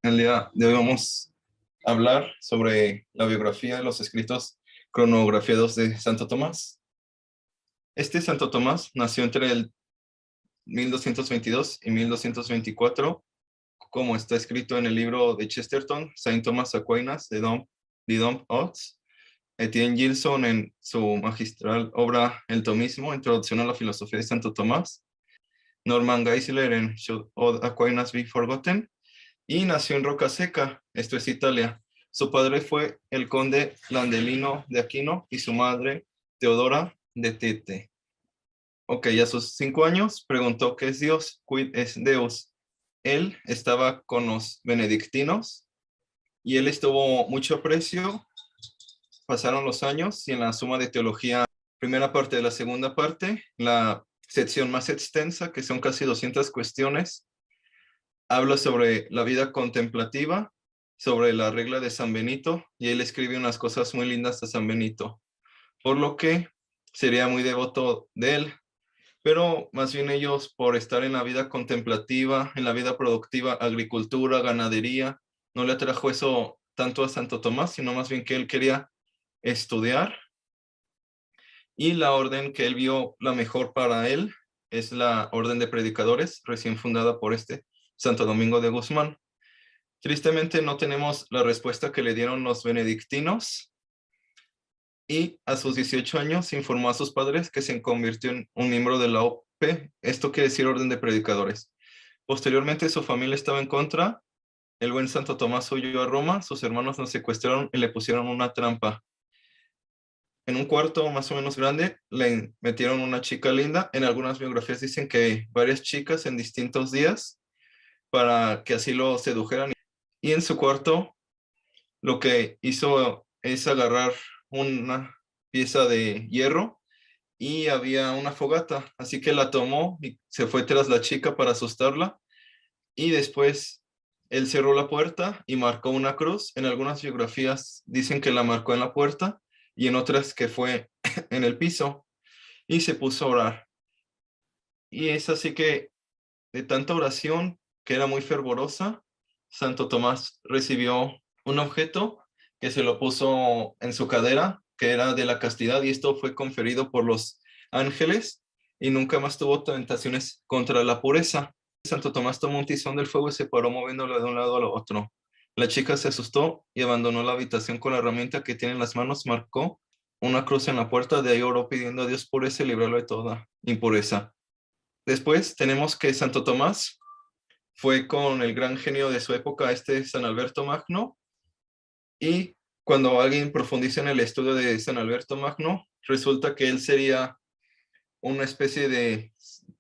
El día de hoy vamos a hablar sobre la biografía de los escritos cronografiados de Santo Tomás. Este Santo Tomás nació entre el 1222 y 1224, como está escrito en el libro de Chesterton, Saint Thomas Aquinas de Dom Oates, Etienne Gilson en su magistral obra El Tomismo, Introducción a la Filosofía de Santo Tomás, Norman Geisler en Should Aquinas Be Forgotten, y nació en Rocaseca, esto es Italia. Su padre fue el conde Landelino de Aquino y su madre Teodora de Tete. Ok, a sus 5 años preguntó qué es Dios, quid es Deus. Él estaba con los benedictinos y él estuvo mucho aprecio. Pasaron los años y en la suma de teología, primera parte de la segunda parte, la sección más extensa, que son casi 200 cuestiones, habla sobre la vida contemplativa, sobre la regla de San Benito, y él escribe unas cosas muy lindas a San Benito, por lo que sería muy devoto de él, pero más bien ellos por estar en la vida contemplativa, en la vida productiva, agricultura, ganadería, no le atrajo eso tanto a Santo Tomás, sino más bien que él quería estudiar, y la orden que él vio la mejor para él es la orden de predicadores, recién fundada por Santo Domingo de Guzmán. Tristemente no tenemos la respuesta que le dieron los benedictinos, y a sus 18 años informó a sus padres que se convirtió en un miembro de la OP, esto quiere decir Orden de Predicadores. Posteriormente su familia estaba en contra, el buen Santo Tomás huyó a Roma, sus hermanos lo secuestraron y le pusieron una trampa. En un cuarto más o menos grande le metieron una chica linda, en algunas biografías dicen que varias chicas en distintos días, para que así lo sedujeran, y en su cuarto lo que hizo es agarrar una pieza de hierro y había una fogata, así que la tomó y se fue tras la chica para asustarla, y después él cerró la puerta y marcó una cruz. En algunas biografías dicen que la marcó en la puerta y en otras que fue en el piso, y se puso a orar. Y es así que de tanta oración, que era muy fervorosa, Santo Tomás recibió un objeto que se lo puso en su cadera, que era de la castidad, y esto fue conferido por los ángeles, y nunca más tuvo tentaciones contra la pureza. Santo Tomás tomó un tizón del fuego y se paró moviéndolo de un lado al otro. La chica se asustó y abandonó la habitación con la herramienta que tiene en las manos, marcó una cruz en la puerta, de ahí oró pidiendo a Dios pureza y librarlo de toda impureza. Después tenemos que Santo Tomás fue con el gran genio de su época, San Alberto Magno, y cuando alguien profundiza en el estudio de San Alberto Magno, resulta que él sería una especie de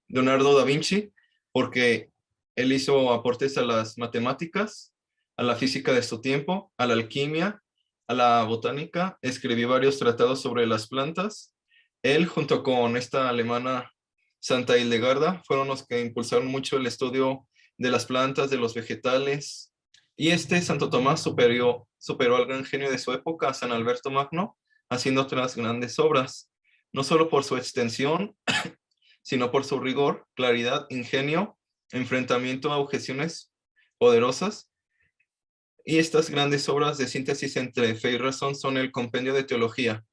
Leonardo da Vinci, porque él hizo aportes a las matemáticas, a la física de su tiempo, a la alquimia, a la botánica, escribió varios tratados sobre las plantas. Él, junto con esta alemana Santa Hildegarda, fueron los que impulsaron mucho el estudio de las plantas, de los vegetales. Y Santo Tomás superó al gran genio de su época, a San Alberto Magno, haciendo otras grandes obras, no solo por su extensión, sino por su rigor, claridad, ingenio, enfrentamiento a objeciones poderosas. Y estas grandes obras de síntesis entre fe y razón son el Compendio de Teología,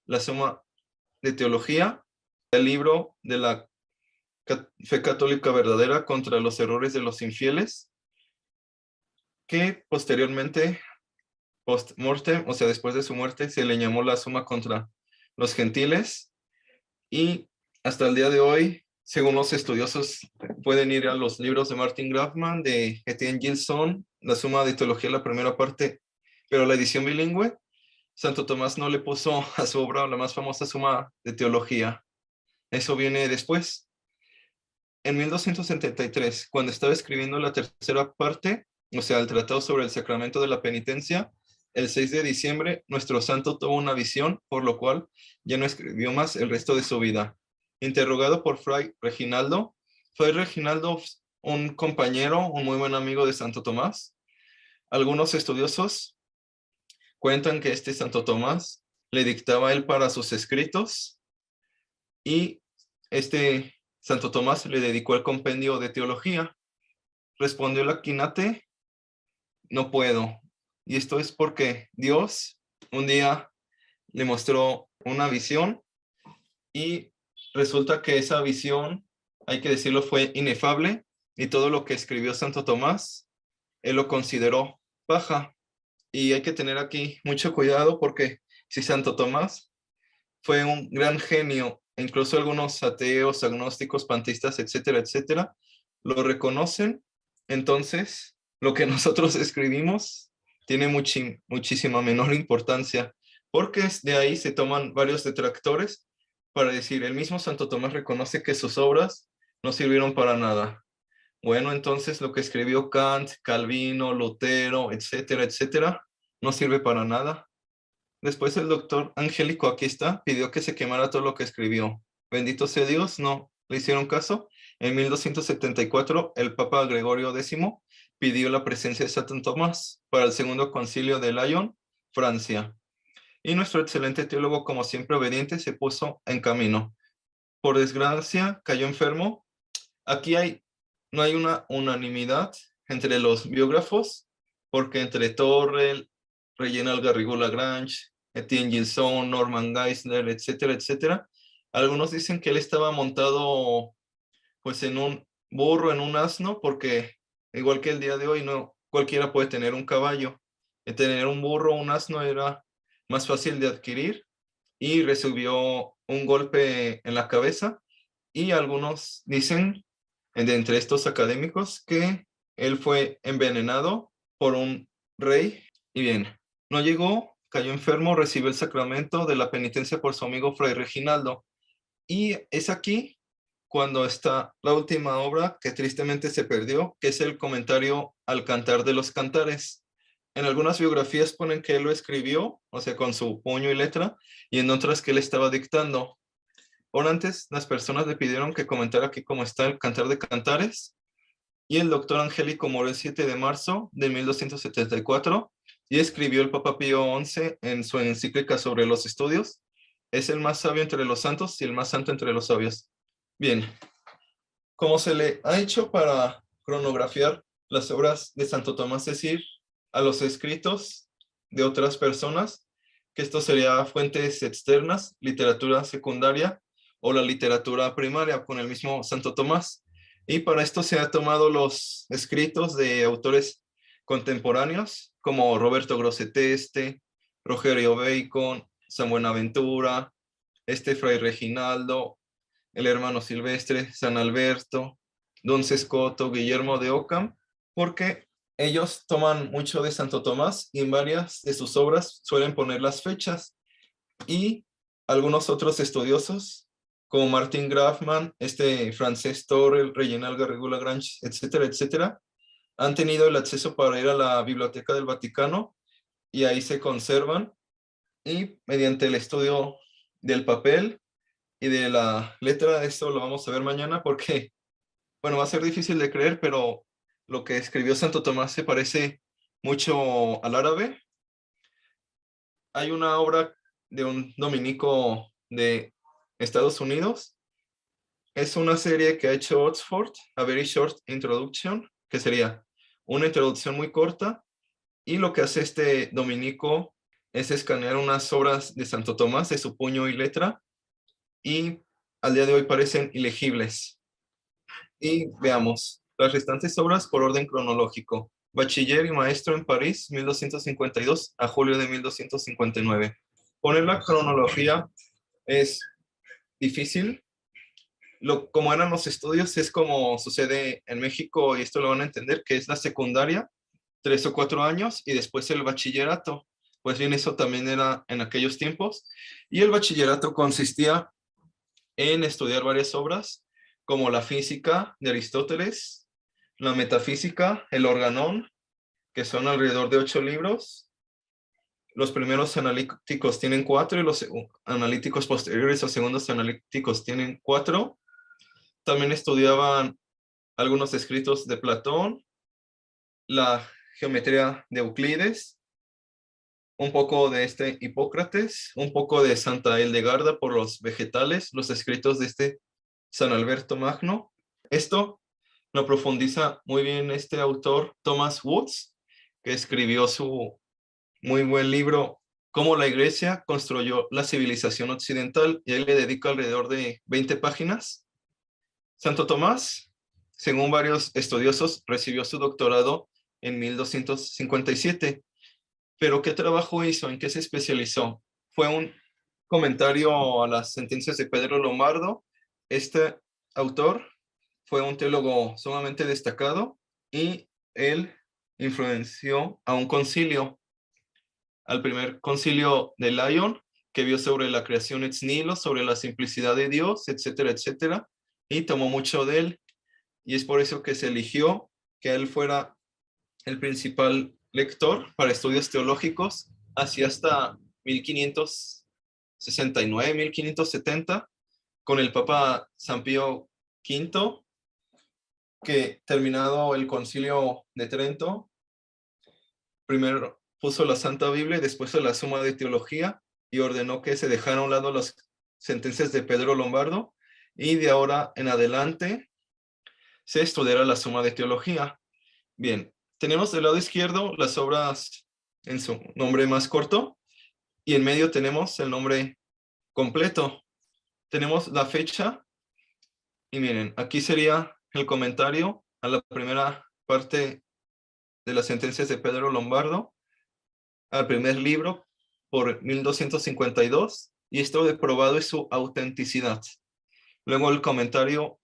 la Suma de Teología, el libro de la Fe Católica Verdadera contra los errores de los infieles, que posteriormente, post-mortem, o sea, después de su muerte, se le llamó la Suma contra los gentiles, y hasta el día de hoy, según los estudiosos, pueden ir a los libros de Martin Grafman, de Etienne Gilson, la Suma de Teología, la primera parte, pero la edición bilingüe. Santo Tomás no le puso a su obra la más famosa Suma de Teología. Eso viene después. En 1273, cuando estaba escribiendo la tercera parte, o sea, el tratado sobre el sacramento de la penitencia, el 6 de diciembre, nuestro santo tuvo una visión, por lo cual ya no escribió más el resto de su vida. Interrogado por Fray Reginaldo, fue Reginaldo un compañero, un muy buen amigo de Santo Tomás. Algunos estudiosos cuentan que Santo Tomás le dictaba a él para sus escritos, y Santo Tomás le dedicó el compendio de teología. Respondió el Aquinate, no puedo. Y esto es porque Dios un día le mostró una visión y resulta que esa visión, hay que decirlo, fue inefable y todo lo que escribió Santo Tomás, él lo consideró paja. Y hay que tener aquí mucho cuidado porque si Santo Tomás fue un gran genio, e incluso algunos ateos, agnósticos, panteístas, etcétera, etcétera, lo reconocen, entonces lo que nosotros escribimos tiene muchísima menor importancia, porque de ahí se toman varios detractores para decir, el mismo Santo Tomás reconoce que sus obras no sirvieron para nada. Bueno, entonces lo que escribió Kant, Calvino, Lutero, etcétera, etcétera, no sirve para nada. Después el doctor Angélico, aquí está, pidió que se quemara todo lo que escribió. Bendito sea Dios, no le hicieron caso. En 1274, el Papa Gregorio X pidió la presencia de Santo Tomás para el segundo concilio de Lyon, Francia. Y nuestro excelente teólogo, como siempre obediente, se puso en camino. Por desgracia, cayó enfermo. Aquí no hay una unanimidad entre los biógrafos, porque entre Torrell, Reginald Garrigou-Lagrange, Etienne Gilson, Norman Geisler, etcétera, etcétera, algunos dicen que él estaba montado pues en un burro, en un asno, porque igual que el día de hoy, no cualquiera puede tener un caballo. Tener un burro o un asno era más fácil de adquirir y recibió un golpe en la cabeza y algunos dicen, de entre estos académicos, que él fue envenenado por un rey. Y bien, no llegó, cayó enfermo, recibió el sacramento de la penitencia por su amigo Fray Reginaldo. Y es aquí cuando está la última obra que tristemente se perdió, que es el comentario al Cantar de los Cantares. En algunas biografías ponen que él lo escribió, o sea, con su puño y letra, y en otras que él estaba dictando. Por antes, las personas le pidieron que comentara aquí cómo está el Cantar de Cantares, y el doctor Angélico murió el 7 de marzo de 1274 y escribió el Papa Pío XI en su encíclica sobre los estudios. Es el más sabio entre los santos y el más santo entre los sabios. Bien, como se le ha hecho para cronografiar las obras de Santo Tomás, es decir, a los escritos de otras personas, que esto sería fuentes externas, literatura secundaria o la literatura primaria con el mismo Santo Tomás. Y para esto se han tomado los escritos de autores contemporáneos como Roberto Grosseteste, Rogerio Bacon, San Buenaventura, Fray Reginaldo, el hermano Silvestre, San Alberto, Don Cescoto, Guillermo de Ockham, porque ellos toman mucho de Santo Tomás y en varias de sus obras suelen poner las fechas. Y algunos otros estudiosos, como Martin Grafman, Francesc Torrell, Reginald Garrigou-Lagrange, etcétera, etcétera, han tenido el acceso para ir a la Biblioteca del Vaticano y ahí se conservan y mediante el estudio del papel y de la letra, esto lo vamos a ver mañana porque, bueno, va a ser difícil de creer, pero lo que escribió Santo Tomás se parece mucho al árabe. Hay una obra de un dominico de Estados Unidos. Es una serie que ha hecho Oxford, A Very Short Introduction, que sería una introducción muy corta. Y lo que hace este dominico es escanear unas obras de Santo Tomás de su puño y letra y al día de hoy parecen ilegibles. Y veamos, las restantes obras por orden cronológico. Bachiller y maestro en París, 1252 a julio de 1259. Poner la cronología es difícil. Como eran los estudios, es como sucede en México, y esto lo van a entender, que es la secundaria, 3 o 4 años, y después el bachillerato. Pues bien, eso también era en aquellos tiempos. Y el bachillerato consistía en estudiar varias obras, como la física de Aristóteles, la metafísica, el organón, que son alrededor de 8 libros. Los primeros analíticos tienen 4 y los analíticos posteriores o segundos analíticos tienen 4. También estudiaban algunos escritos de Platón, la geometría de Euclides, un poco de Hipócrates, un poco de Santa Hildegarda por los vegetales, los escritos de San Alberto Magno. Esto lo profundiza muy bien este autor Thomas Woods que escribió su muy buen libro Cómo la Iglesia construyó la civilización occidental, y él le dedica alrededor de 20 páginas. Santo Tomás, según varios estudiosos, recibió su doctorado en 1257. ¿Pero qué trabajo hizo? ¿En qué se especializó? Fue un comentario a las sentencias de Pedro Lombardo. Este autor fue un teólogo sumamente destacado y él influenció a un concilio, al primer concilio de Lyon, que vio sobre la creación ex nihilo, sobre la simplicidad de Dios, etcétera, etcétera, y tomó mucho de él, y es por eso que se eligió que él fuera el principal lector para estudios teológicos, así hasta 1569, 1570, con el Papa San Pío V, que terminado el concilio de Trento, primero puso la Santa Biblia y después la Suma de Teología, y ordenó que se dejaran a un lado las sentencias de Pedro Lombardo, y de ahora en adelante se estudiará la Suma de Teología. Bien, tenemos del lado izquierdo las obras en su nombre más corto, y en medio tenemos el nombre completo. Tenemos la fecha, y miren, aquí sería el comentario a la primera parte de las sentencias de Pedro Lombardo, al primer libro por 1252, y esto de probado es su autenticidad. Luego el comentario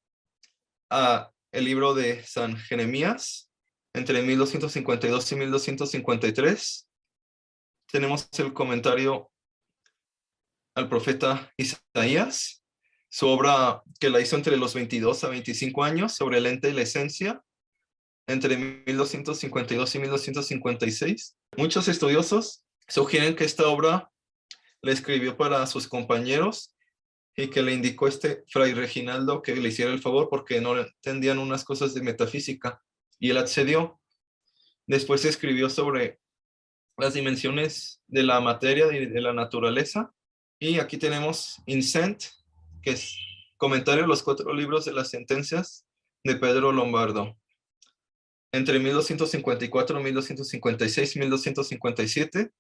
a el libro de San Jeremías, entre 1252 y 1253. Tenemos el comentario al profeta Isaías, su obra que la hizo entre los 22 a 25 años, sobre el ente y la esencia, entre 1252 y 1256. Muchos estudiosos sugieren que esta obra la escribió para sus compañeros y que le indicó fray Reginaldo que le hiciera el favor porque no entendían unas cosas de metafísica, y él accedió. Después escribió sobre las dimensiones de la materia y de la naturaleza, y aquí tenemos Incent, que es comentario a los 4 libros de las sentencias de Pedro Lombardo. Entre 1254, 1256, 1257,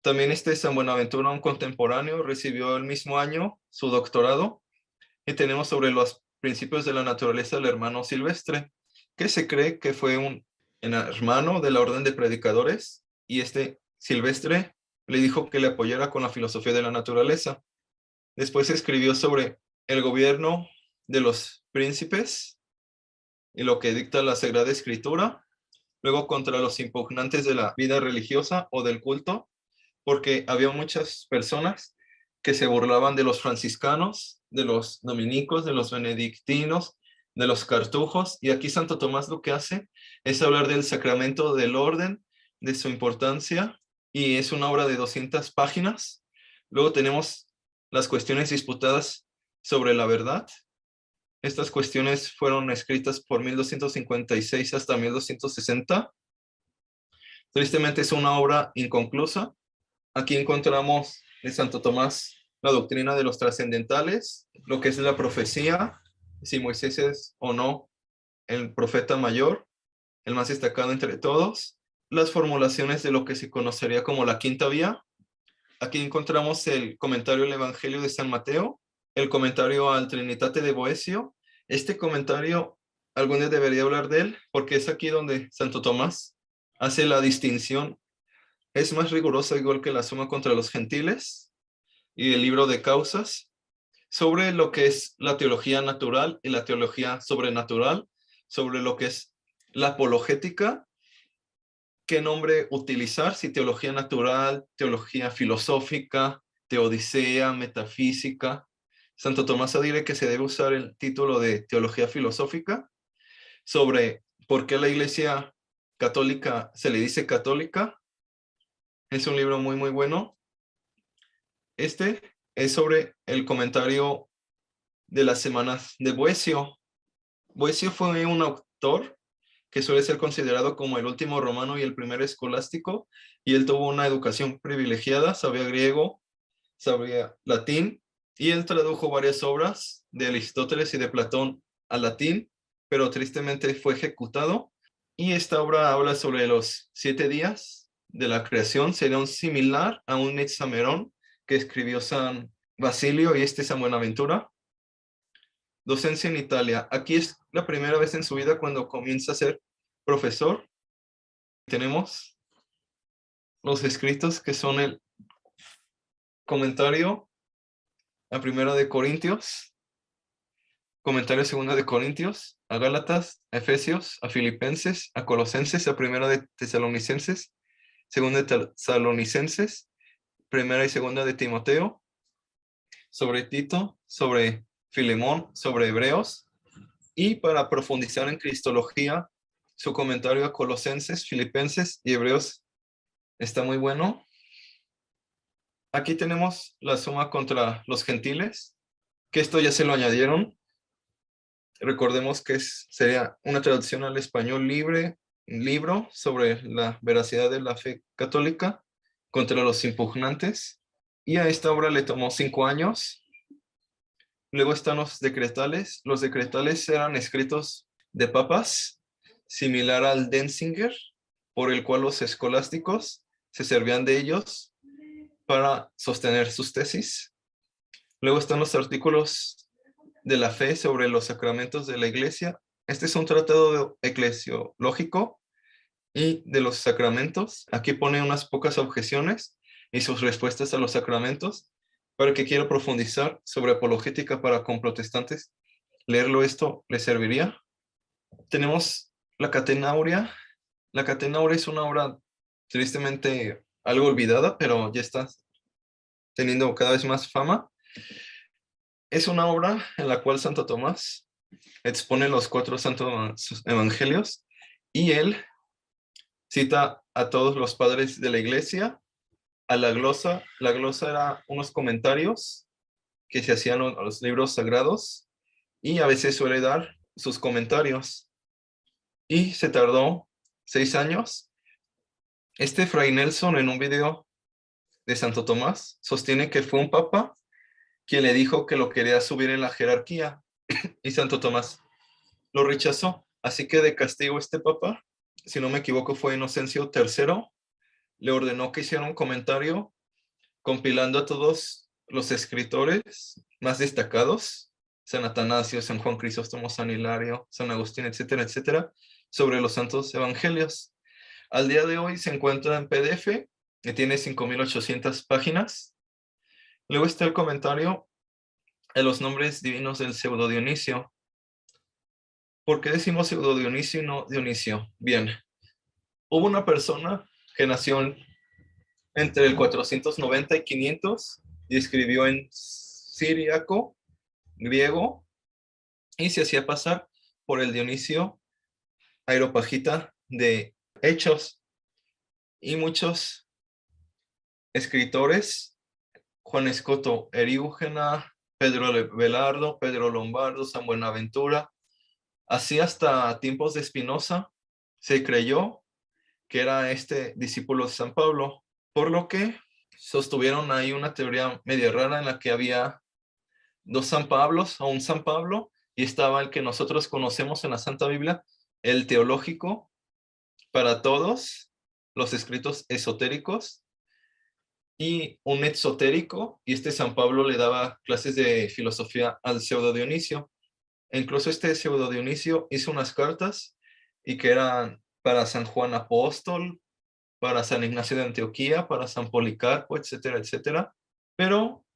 también San Buenaventura, un contemporáneo, recibió el mismo año su doctorado. Y tenemos sobre los principios de la naturaleza el hermano Silvestre, que se cree que fue un hermano de la orden de predicadores, y Silvestre le dijo que le apoyara con la filosofía de la naturaleza. Después escribió sobre el gobierno de los príncipes y lo que dicta la Sagrada Escritura, luego contra los impugnantes de la vida religiosa o del culto, porque había muchas personas que se burlaban de los franciscanos, de los dominicos, de los benedictinos, de los cartujos, y aquí Santo Tomás lo que hace es hablar del sacramento del orden, de su importancia, y es una obra de 200 páginas. Luego tenemos las cuestiones disputadas sobre la verdad. Estas cuestiones fueron escritas por 1256 hasta 1260. Tristemente es una obra inconclusa. Aquí encontramos de Santo Tomás la doctrina de los trascendentales, lo que es la profecía, si Moisés es o no el profeta mayor, el más destacado entre todos, las formulaciones de lo que se conocería como la quinta vía. Aquí encontramos el comentario al Evangelio de San Mateo, el comentario al Trinitate de Boecio. Este comentario, algún día debería hablar de él, porque es aquí donde Santo Tomás hace la distinción. Es más rigurosa, igual que la Suma contra los Gentiles y el libro de Causas, sobre lo que es la teología natural y la teología sobrenatural, sobre lo que es la apologética, qué nombre utilizar, si teología natural, teología filosófica, teodicea, metafísica. Santo Tomás adhiere que se debe usar el título de teología filosófica, sobre por qué la Iglesia católica se le dice católica. Es un libro muy, muy bueno. Este es sobre el comentario de las semanas de Boecio. Boecio fue un autor que suele ser considerado como el último romano y el primer escolástico, y él tuvo una educación privilegiada, sabía griego, sabía latín, y él tradujo varias obras de Aristóteles y de Platón al latín, pero tristemente fue ejecutado, Y esta obra habla sobre los 7 días de la creación. Sería un similar a un Hexamerón que escribió San Basilio y San Buenaventura. Docencia en Italia. Aquí es la primera vez en su vida cuando comienza a ser profesor. Tenemos los escritos que son el comentario a Primera de Corintios, comentario a Segunda de Corintios, a Gálatas, a Efesios, a Filipenses, a Colosenses, a Primera de Tesalonicenses, Segunda de Tesalonicenses, Primera y Segunda de Timoteo, sobre Tito, sobre Filemón, sobre Hebreos, y para profundizar en Cristología, su comentario a Colosenses, Filipenses y Hebreos está muy bueno. Aquí tenemos la suma contra los gentiles, que esto ya se lo añadieron. Recordemos que sería una traducción al español libre, libro sobre la veracidad de la fe católica contra los impugnantes. Y a esta obra le tomó 5 años. Luego están los decretales. Los decretales eran escritos de papas, similar al Denzinger, por el cual los escolásticos se servían de ellos para sostener sus tesis. Luego están los artículos de la fe sobre los sacramentos de la iglesia. Este es un tratado eclesiológico y de los sacramentos. Aquí pone unas pocas objeciones y sus respuestas a los sacramentos. Para el que quiera profundizar sobre apologética para con protestantes, leerlo esto le serviría. Tenemos la Catena Áurea. La Catena Áurea es una obra tristemente algo olvidada, pero ya está teniendo cada vez más fama. Es una obra en la cual Santo Tomás expone los 4 santos evangelios y él cita a todos los padres de la iglesia, a la glosa. La glosa era unos comentarios que se hacían a los libros sagrados y a veces suele dar sus comentarios. Y se tardó 6 años. Fray Nelson, en un video de Santo Tomás, sostiene que fue un papa quien le dijo que lo quería subir en la jerarquía y Santo Tomás lo rechazó. Así que de castigo papa, si no me equivoco fue Inocencio III, le ordenó que hiciera un comentario compilando a todos los escritores más destacados, San Atanasio, San Juan Crisóstomo, San Hilario, San Agustín, etcétera, etcétera, sobre los santos evangelios. Al día de hoy se encuentra en PDF, que tiene 5.800 páginas. Luego está el comentario a los nombres divinos del pseudo Dionisio. ¿Por qué decimos pseudo Dionisio y no Dionisio? Bien, hubo una persona que nació entre el 490 y 500 y escribió en siríaco, griego, y se hacía pasar por el Dionisio Areópagita de Hechos. Y muchos escritores, Juan Escoto Eriúgena, Pedro Velardo, Pedro Lombardo, San Buenaventura, así hasta tiempos de Spinoza, se creyó que era discípulo de San Pablo, por lo que sostuvieron ahí una teoría media rara en la que había 2 San Pablos o un San Pablo, y estaba el que nosotros conocemos en la Santa Biblia, el teológico para todos, los escritos esotéricos, y un exotérico, y San Pablo le daba clases de filosofía al pseudo Dionisio. E incluso pseudo Dionisio hizo unas cartas y que eran para San Juan Apóstol, para San Ignacio de Antioquía, para San Policarpo, etcétera, etcétera. Pero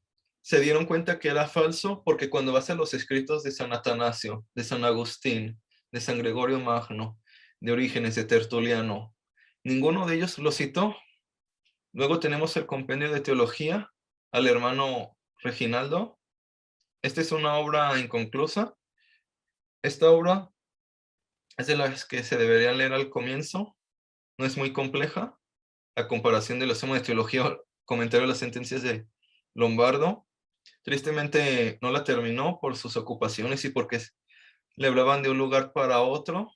se dieron cuenta que era falso porque cuando vas a los escritos de San Atanasio, de San Agustín, de San Gregorio Magno, de Orígenes, de Tertuliano, ninguno de ellos lo citó. Luego tenemos el compendio de teología al hermano Reginaldo. Esta es una obra inconclusa. Esta obra es de las que se deberían leer al comienzo. No es muy compleja. A comparación de la suma de teología, comentario de las sentencias de Lombardo. Tristemente no la terminó por sus ocupaciones y porque le hablaban de un lugar para otro.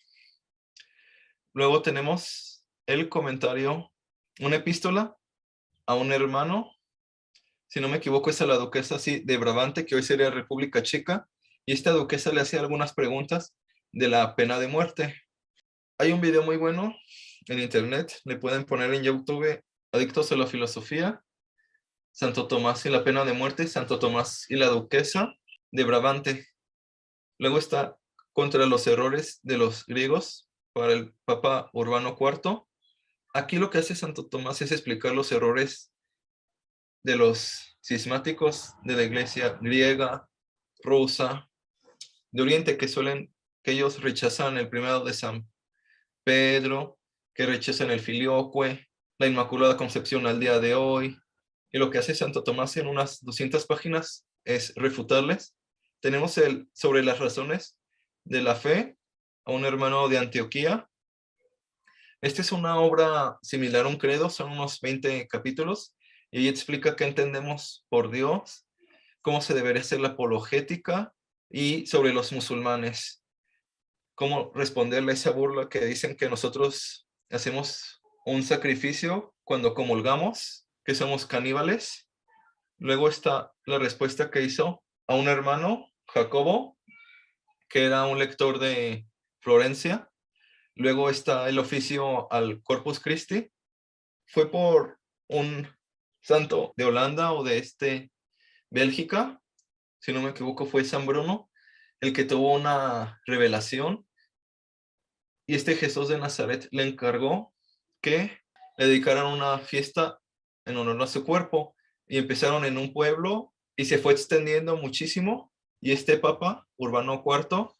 Luego tenemos el comentario, una epístola a un hermano, si no me equivoco es a la duquesa de Brabante, que hoy sería República Checa, y esta duquesa le hacía algunas preguntas de la pena de muerte. Hay un video muy bueno en internet, le pueden poner en YouTube Adictos a la Filosofía, Santo Tomás y la Pena de Muerte, Santo Tomás y la Duquesa de Brabante. Luego está Contra los errores de los griegos para el Papa Urbano IV. Aquí lo que hace Santo Tomás es explicar los errores de los cismáticos de la iglesia griega, rusa, de Oriente, que ellos rechazan el primado de San Pedro, que rechazan el filioque, la Inmaculada Concepción al día de hoy. Y lo que hace Santo Tomás en unas 200 páginas es refutarles. Tenemos sobre las razones de la fe a un hermano de Antioquía. Esta es una obra similar a un credo, son unos 20 capítulos, y ahí explica qué entendemos por Dios, cómo se debería hacer la apologética, y sobre los musulmanes, cómo responderle a esa burla que dicen que nosotros hacemos un sacrificio cuando comulgamos, que somos caníbales. Luego está la respuesta que hizo a un hermano, Jacobo, que era un lector de Florencia. Luego está el oficio al Corpus Christi. Fue por un santo de Holanda o de Bélgica, si no me equivoco, fue San Bruno, el que tuvo una revelación. Y Jesús de Nazaret le encargó que le dedicaran una fiesta en honor a su cuerpo. Y empezaron en un pueblo y se fue extendiendo muchísimo. Y Papa, Urbano IV,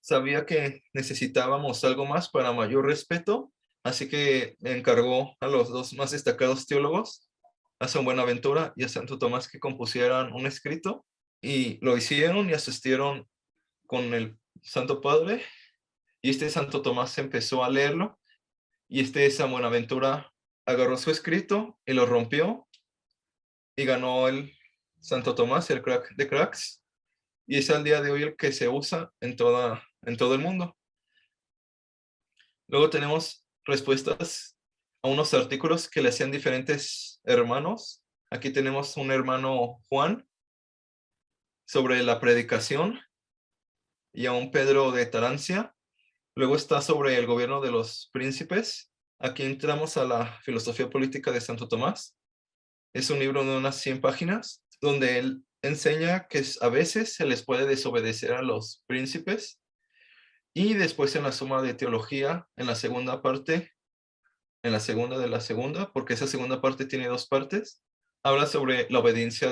sabía que necesitábamos algo más para mayor respeto, así que encargó a los dos más destacados teólogos, a San Buenaventura y a Santo Tomás, que compusieran un escrito, y lo hicieron y asistieron con el Santo Padre, y Santo Tomás empezó a leerlo, y San Buenaventura agarró su escrito y lo rompió, y ganó el Santo Tomás, el crack de cracks, y es al día de hoy el que se usa en todo el mundo. Luego tenemos respuestas a unos artículos que le hacían diferentes hermanos. Aquí tenemos un hermano Juan sobre la predicación, y a un Pedro de Tarancia. Luego está sobre el gobierno de los príncipes. Aquí entramos a la filosofía política de Santo Tomás. Es un libro de unas 100 páginas donde él enseña que a veces se les puede desobedecer a los príncipes. Y después en la suma de teología, en la segunda parte, en la segunda de la segunda, porque esa segunda parte tiene dos partes, habla sobre la obediencia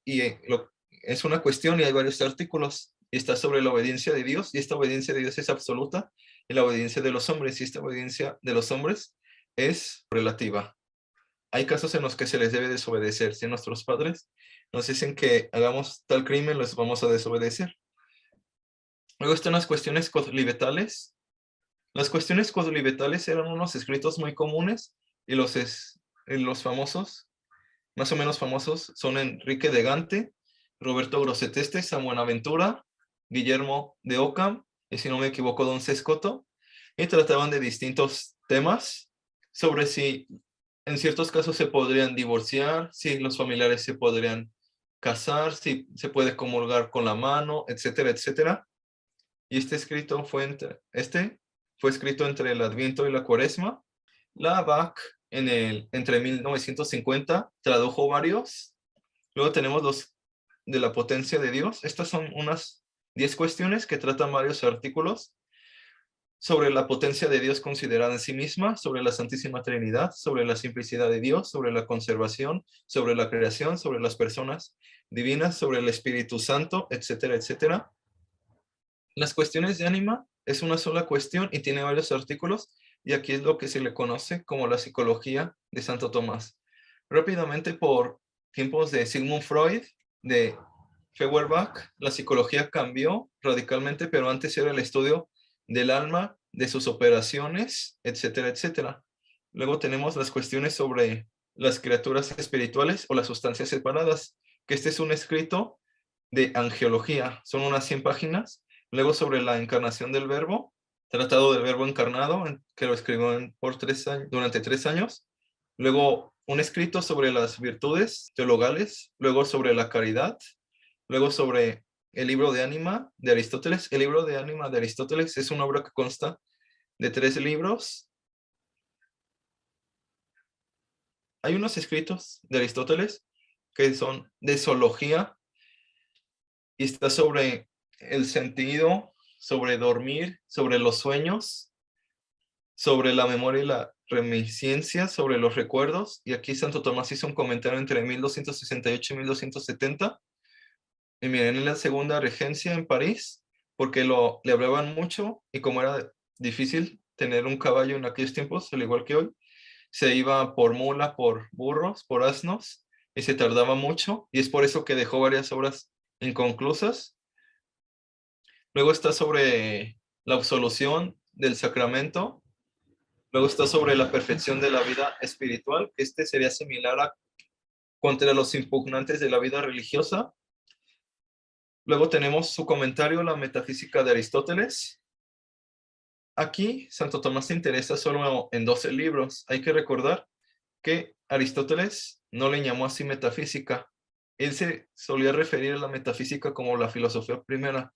es una cuestión y hay varios artículos, y está sobre la obediencia de Dios, y esta obediencia de Dios es absoluta, y la obediencia de los hombres, y esta obediencia de los hombres es relativa. Hay casos en los que se les debe desobedecer. Si nuestros padres nos dicen que hagamos tal crimen, los vamos a desobedecer. Luego están las cuestiones codlibetales. Las cuestiones codlibetales eran unos escritos muy comunes, y los famosos, más o menos famosos, son Enrique de Gante, Roberto Grosseteste, San Buenaventura, Guillermo de Ockham, y si no me equivoco, Don Sescoto, y trataban de distintos temas sobre si en ciertos casos se podrían divorciar, si los familiares se podrían casar, si se puede comulgar con la mano, etcétera, etcétera. Y escrito fue escrito entre el Adviento y la Cuaresma. Labac entre 1950 tradujo varios. Luego tenemos los de la potencia de Dios. Estas son unas 10 cuestiones que tratan varios artículos sobre la potencia de Dios considerada en sí misma, sobre la Santísima Trinidad, sobre la simplicidad de Dios, sobre la conservación, sobre la creación, sobre las personas divinas, sobre el Espíritu Santo, etcétera, etcétera. Las cuestiones de ánima es una sola cuestión y tiene varios artículos, y aquí es lo que se le conoce como la psicología de Santo Tomás. Rápidamente, por tiempos de Sigmund Freud, de Feuerbach, la psicología cambió radicalmente, pero antes era el estudio del alma, de sus operaciones, etcétera, etcétera. Luego tenemos las cuestiones sobre las criaturas espirituales o las sustancias separadas, que este es un escrito de angiología, son unas 100 páginas. Luego sobre la encarnación del verbo, tratado del verbo encarnado, que lo escribió durante 3 años. Luego un escrito sobre las virtudes teologales, luego sobre la caridad, luego sobre el libro de ánima de Aristóteles. El libro de ánima de Aristóteles es una obra que consta de 3 libros. Hay unos escritos de Aristóteles que son de zoología y está sobre el sentido, sobre dormir, sobre los sueños, sobre la memoria y la reminiscencia, sobre los recuerdos. Y aquí Santo Tomás hizo un comentario entre 1268 y 1270. Y miren, en la segunda regencia en París, porque le hablaban mucho y como era difícil tener un caballo en aquellos tiempos, al igual que hoy, se iba por mula, por burros, por asnos, y se tardaba mucho, y es por eso que dejó varias obras inconclusas. Luego está sobre la absolución del sacramento. Luego está sobre la perfección de la vida espiritual, que este sería similar a contra los impugnantes de la vida religiosa. Luego tenemos su comentario, la metafísica de Aristóteles. Aquí Santo Tomás se interesa solo en 12 libros. Hay que recordar que Aristóteles no le llamó así metafísica. Él se solía referir a la metafísica como la filosofía primera.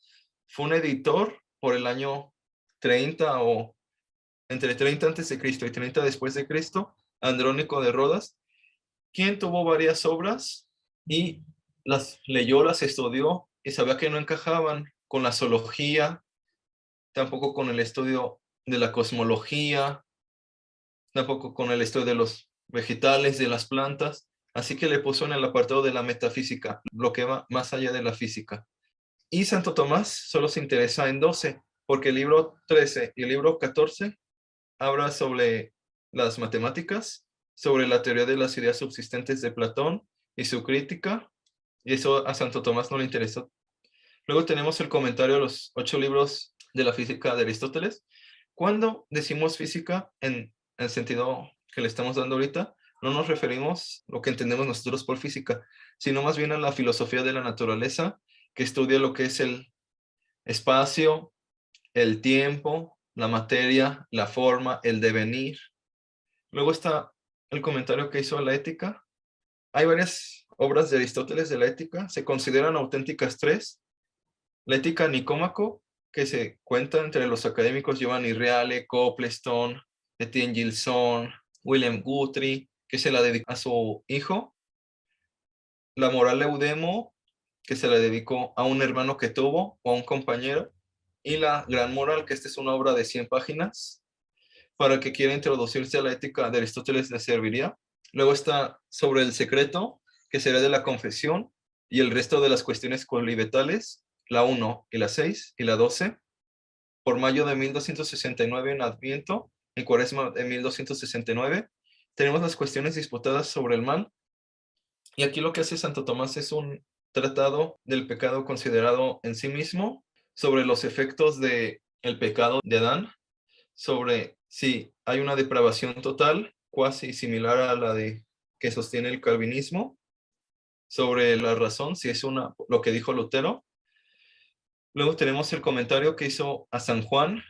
Fue un editor por el año 30 o entre 30 antes de Cristo y 30 después de Cristo, Andrónico de Rodas, quien tuvo varias obras y las leyó, las estudió y sabía que no encajaban con la zoología, tampoco con el estudio de la cosmología, tampoco con el estudio de los vegetales, de las plantas, así que le puso en el apartado de la metafísica, lo que va más allá de la física. Y Santo Tomás solo se interesa en 12, porque el libro 13 y el libro 14 habla sobre las matemáticas, sobre la teoría de las ideas subsistentes de Platón y su crítica, y eso a Santo Tomás no le interesó. Luego tenemos el comentario a los 8 libros de la física de Aristóteles. Cuando decimos física en el sentido que le estamos dando ahorita, no nos referimos a lo que entendemos nosotros por física, sino más bien a la filosofía de la naturaleza, que estudia lo que es el espacio, el tiempo, la materia, la forma, el devenir. Luego está el comentario que hizo a la ética. Hay varias obras de Aristóteles de la ética, se consideran auténticas 3. La ética Nicómaco, que se cuenta entre los académicos Giovanni Reale, Copleston, Etienne Gilson, William Guthrie, que se la dedicó a su hijo. La moral Eudemo, que se la dedicó a un hermano que tuvo o a un compañero. Y la gran moral, que esta es una obra de 100 páginas. Para el que quiera introducirse a la ética de Aristóteles le serviría. Luego está sobre el secreto, que será de la confesión, y el resto de las cuestiones colibetales, la 1 y la 6 y la 12, por mayo de 1269 en Adviento, en Cuaresma de 1269, tenemos las cuestiones disputadas sobre el mal, y aquí lo que hace Santo Tomás es un tratado del pecado considerado en sí mismo, sobre los efectos del pecado de Adán, sobre si hay una depravación total, cuasi similar a la de que sostiene el calvinismo, sobre la razón, si es lo que dijo Lutero. Luego tenemos el comentario que hizo a San Juan.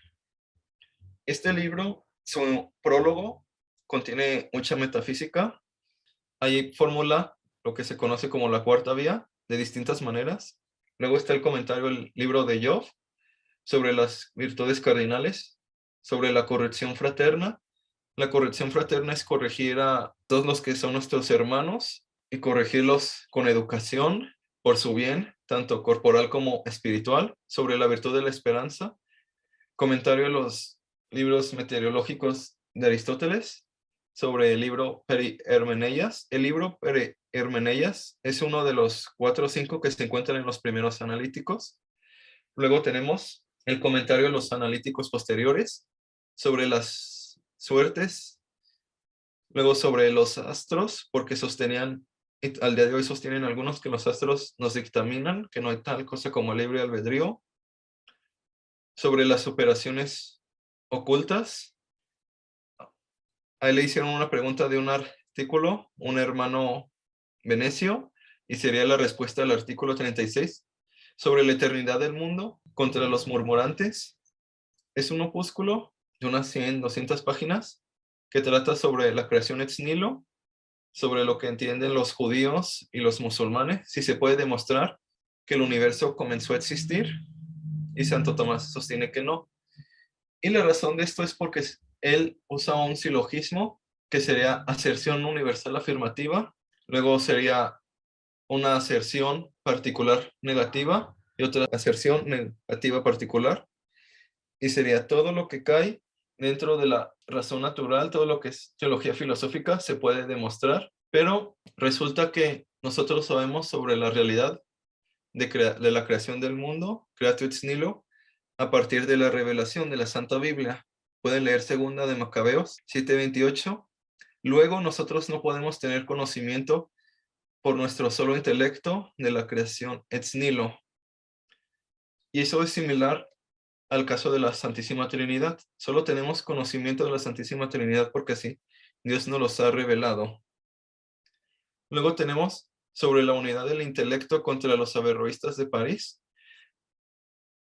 Este libro, su prólogo, contiene mucha metafísica. Ahí formula lo que se conoce como la cuarta vía, de distintas maneras. Luego está el comentario del libro de Job, sobre las virtudes cardinales, sobre la corrección fraterna. La corrección fraterna es corregir a todos los que son nuestros hermanos y corregirlos con educación por su bien, tanto corporal como espiritual, sobre la virtud de la esperanza. Comentario de los libros meteorológicos de Aristóteles, sobre el libro Peri-Hermeneias. El libro Peri-Hermeneias es uno de los 4 o 5 que se encuentran en los primeros analíticos. Luego tenemos el comentario de los analíticos posteriores sobre las suertes, luego sobre los astros, porque sostenían, y al día de hoy sostienen algunos que los astros nos dictaminan, que no hay tal cosa como libre albedrío, sobre las operaciones ocultas. Ahí le hicieron una pregunta de un artículo, un hermano venecio, y sería la respuesta al artículo 36, sobre la eternidad del mundo contra los murmurantes. Es un opúsculo de unas 100, 200 páginas que trata sobre la creación ex nihilo, sobre lo que entienden los judíos y los musulmanes, si se puede demostrar que el universo comenzó a existir, y Santo Tomás sostiene que no. Y la razón de esto es porque él usa un silogismo que sería aserción universal afirmativa, luego sería una aserción particular negativa y otra aserción negativa particular, y sería todo lo que cae dentro de la razón natural, todo lo que es teología filosófica se puede demostrar, pero resulta que nosotros sabemos sobre la realidad de la creación del mundo, creatio ex nihilo, a partir de la revelación de la Santa Biblia. Pueden leer segunda de Macabeos 7:28. Luego nosotros no podemos tener conocimiento por nuestro solo intelecto de la creación ex nihilo. Y eso es similar al caso de la Santísima Trinidad. Solo tenemos conocimiento de la Santísima Trinidad porque así Dios nos los ha revelado. Luego tenemos sobre la unidad del intelecto contra los averroístas de París.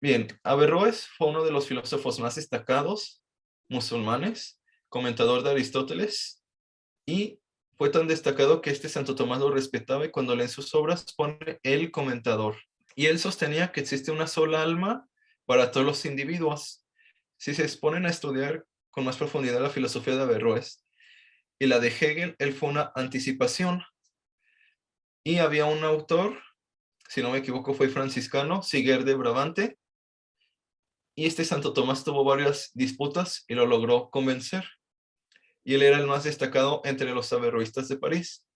Bien, Averroes fue uno de los filósofos más destacados musulmanes, comentador de Aristóteles, y fue tan destacado que este Santo Tomás lo respetaba, y cuando leen sus obras pone el comentador. Y él sostenía que existe una sola alma para todos los individuos. Si se exponen a estudiar con más profundidad la filosofía de Averroes y la de Hegel, él fue una anticipación. Y había un autor, si no me equivoco fue franciscano, Siger de Brabante, y este Santo Tomás tuvo varias disputas y lo logró convencer. Y él era el más destacado entre los averroístas de París.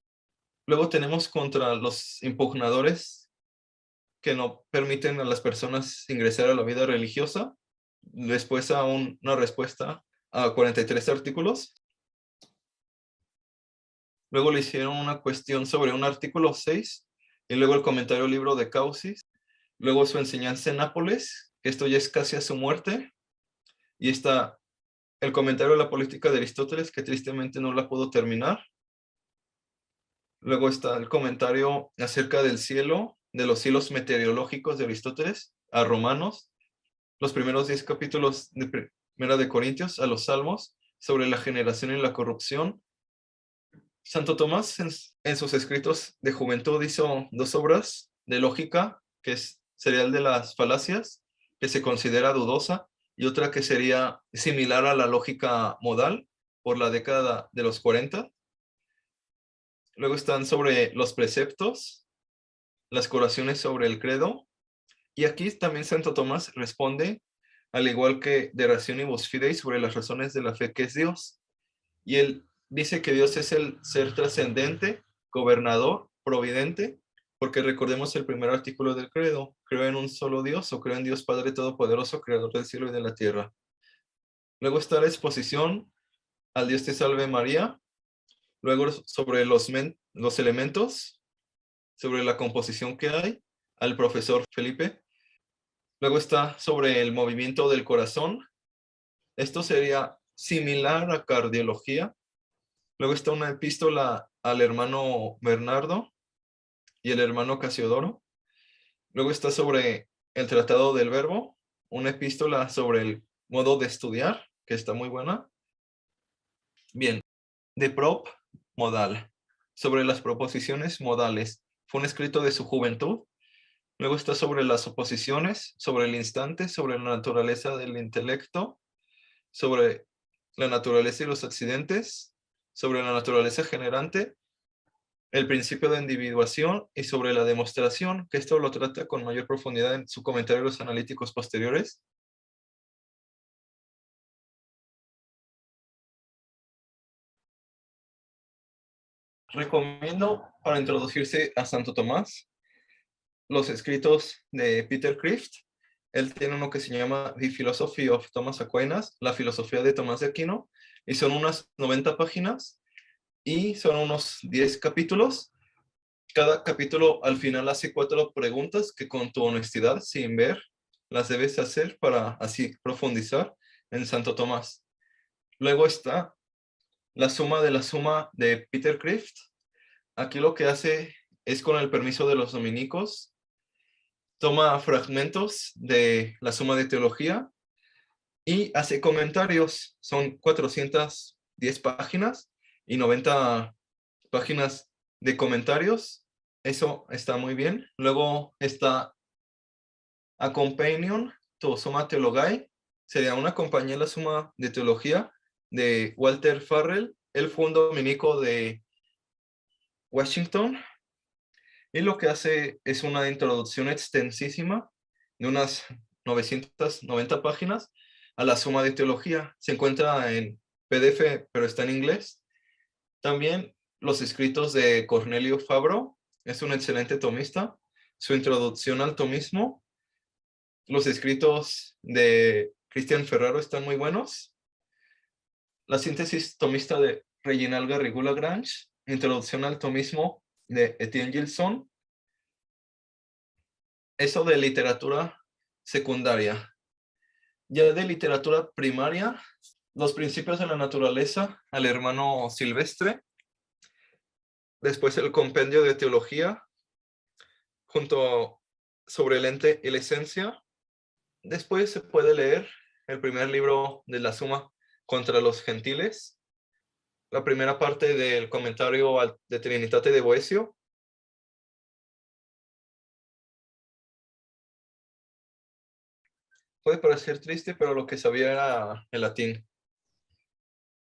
Luego tenemos contra los impugnadores que no permiten a las personas ingresar a la vida religiosa, después a una respuesta a 43 artículos. Luego le hicieron una cuestión sobre un artículo 6, y luego el comentario libro de Causis, luego su enseñanza en Nápoles, que esto ya es casi a su muerte, y está el comentario de la política de Aristóteles, que tristemente no la pudo terminar. Luego está el comentario acerca del cielo, de los cielos meteorológicos de Aristóteles, a Romanos, los primeros 10 capítulos de Primera de Corintios, a los Salmos, sobre la generación y la corrupción. Santo Tomás en sus escritos de juventud hizo 2 obras de lógica, que sería el de las falacias, que se considera dudosa, y otra que sería similar a la lógica modal, por la década de los 40. Luego están sobre los preceptos, las curaciones sobre el credo, y aquí también Santo Tomás responde, al igual que de Rationibus Fidei, sobre las razones de la fe que es Dios. Y él dice que Dios es el ser trascendente, gobernador, providente, porque recordemos el primer artículo del credo: creo en un solo Dios, o creo en Dios Padre Todopoderoso, creador del cielo y de la tierra. Luego está la exposición al Dios te salve María, luego sobre los elementos, sobre la composición que hay, al profesor Felipe. Luego está sobre el movimiento del corazón. Esto sería similar a cardiología. Luego está una epístola al hermano Bernardo y el hermano Casiodoro. Luego está sobre el tratado del verbo, una epístola sobre el modo de estudiar, que está muy buena. Bien, de prop modal, sobre las proposiciones modales, fue un escrito de su juventud. Luego está sobre las oposiciones, sobre el instante, sobre la naturaleza del intelecto, sobre la naturaleza y los accidentes, sobre la naturaleza generante, el principio de individuación y sobre la demostración, que esto lo trata con mayor profundidad en su comentario de los analíticos posteriores. Recomiendo para introducirse a Santo Tomás los escritos de Peter Kreeft. Él tiene uno que se llama The Philosophy of Thomas Aquinas, la filosofía de Tomás de Aquino, y son unas 90 páginas y son unos 10 capítulos. Cada capítulo al final hace 4 preguntas que con tu honestidad, sin ver, las debes hacer para así profundizar en Santo Tomás. Luego está la suma de la suma de Peter Kreeft. Aquí lo que hace es, con el permiso de los dominicos, toma fragmentos de la suma de teología y hace comentarios. Son 410 páginas y 90 páginas de comentarios. Eso está muy bien. Luego está A Companion to Summa Theologiae, sería una compañía en la Suma de Teología de Walter Farrell. Él fue un dominico de Washington y lo que hace es una introducción extensísima de unas 990 páginas a la Suma de Teología. Se encuentra en PDF, pero está en inglés. También los escritos de Cornelio Fabro, es un excelente tomista. Su introducción al tomismo. Los escritos de Cristian Ferraro están muy buenos. La síntesis tomista de Reginald Garrigou-Lagrange, introducción al tomismo de Etienne Gilson. Eso de literatura secundaria. Ya de literatura primaria, los principios de la naturaleza al hermano Silvestre. Después el compendio de teología, junto sobre el ente y la esencia. Después se puede leer el primer libro de la Suma contra los gentiles, la primera parte del comentario de Trinitate de Boecio. Puede parecer triste, pero lo que sabía era el latín.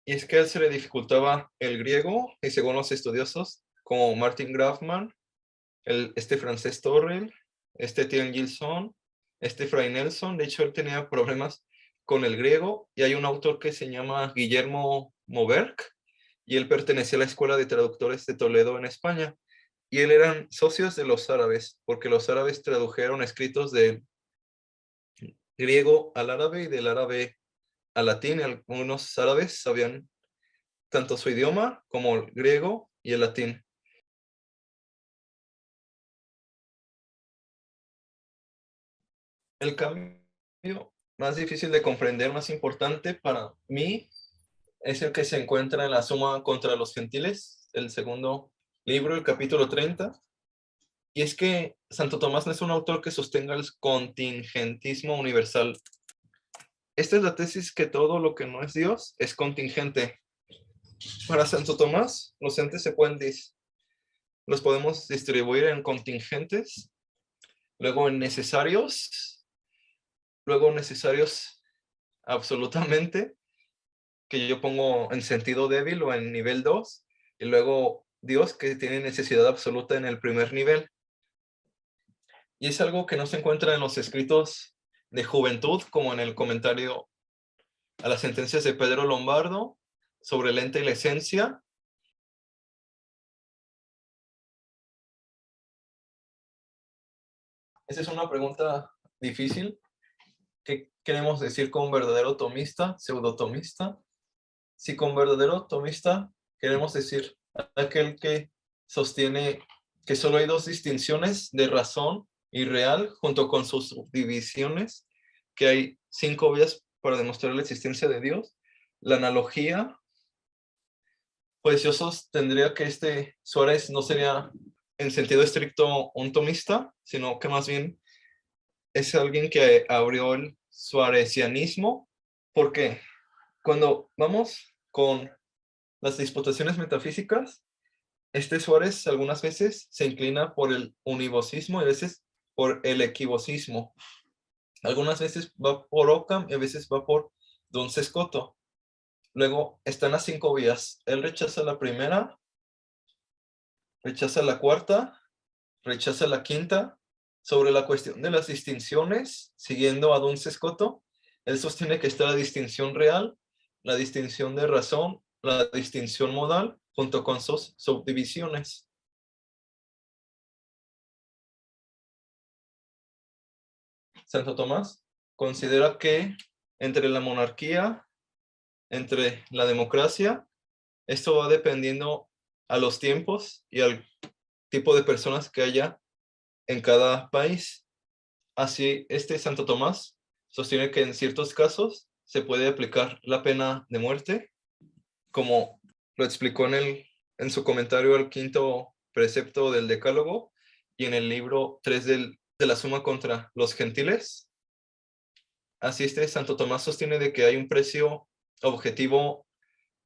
Y es que a él se le dificultaba el griego, y según los estudiosos, como Martin Grafman, este Francés Torrel, este Etienne Gilson, este Fray Nelson. De hecho, él tenía problemas con el griego, y hay un autor que se llama Guillermo Moberc, y él pertenecía a la Escuela de Traductores de Toledo en España, y él eran socios de los árabes, porque los árabes tradujeron escritos del griego al árabe y del árabe al latín, y algunos árabes sabían tanto su idioma como el griego y el latín. El cambio más difícil de comprender, más importante para mí, es el que se encuentra en la Suma contra los gentiles, el segundo libro, el capítulo 30. Y es que Santo Tomás no es un autor que sostenga el contingentismo universal. Esta es la tesis que todo lo que no es Dios es contingente. Para Santo Tomás, los entes los podemos distribuir en contingentes, luego en necesarios, luego necesarios absolutamente, que yo pongo en sentido débil o en nivel 2, y luego Dios, que tiene necesidad absoluta en el primer nivel. Y es algo que no se encuentra en los escritos de juventud, como en el comentario a las sentencias de Pedro Lombardo sobre el ente y la esencia. Esa es una pregunta difícil. ¿Qué queremos decir con verdadero tomista, pseudotomista? Si con verdadero tomista queremos decir aquel que sostiene que solo hay dos distinciones de razón y real, junto con sus subdivisiones, que hay 5 vías para demostrar la existencia de Dios. La analogía, pues yo sostendría que Suárez no sería en sentido estricto un tomista, sino que más bien es alguien que abrió el suarezianismo, porque cuando vamos con las disputaciones metafísicas, Suárez algunas veces se inclina por el univocismo y a veces por el equivocismo. Algunas veces va por Occam y a veces va por Don Sescoto. Luego están las 5 vías. Él rechaza la primera, rechaza la cuarta, rechaza la quinta. Sobre la cuestión de las distinciones, siguiendo a Don Sescoto, él sostiene que está la distinción real, la distinción de razón, la distinción modal, junto con sus subdivisiones. Santo Tomás considera que entre la monarquía, entre la democracia, esto va dependiendo a los tiempos y al tipo de personas que haya en cada país. Así, Santo Tomás sostiene que en ciertos casos se puede aplicar la pena de muerte, como lo explicó en su comentario al 5º precepto del Decálogo y en el libro 3 de la Suma contra los gentiles. Así, Santo Tomás sostiene de que hay un precio objetivo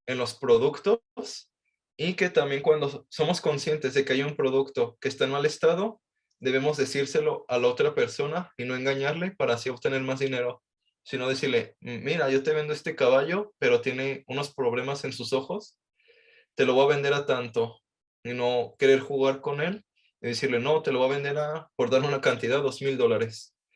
en los productos y que también cuando somos conscientes de que hay un producto que está en mal estado, debemos decírselo a la otra persona y no engañarle para así obtener más dinero. sino decirle, mira, yo te vendo este caballo, pero tiene unos problemas en sus ojos, te lo voy a vender a tanto, y no querer jugar con él, y decirle, no, te lo voy a vender por darle una cantidad, $2,000.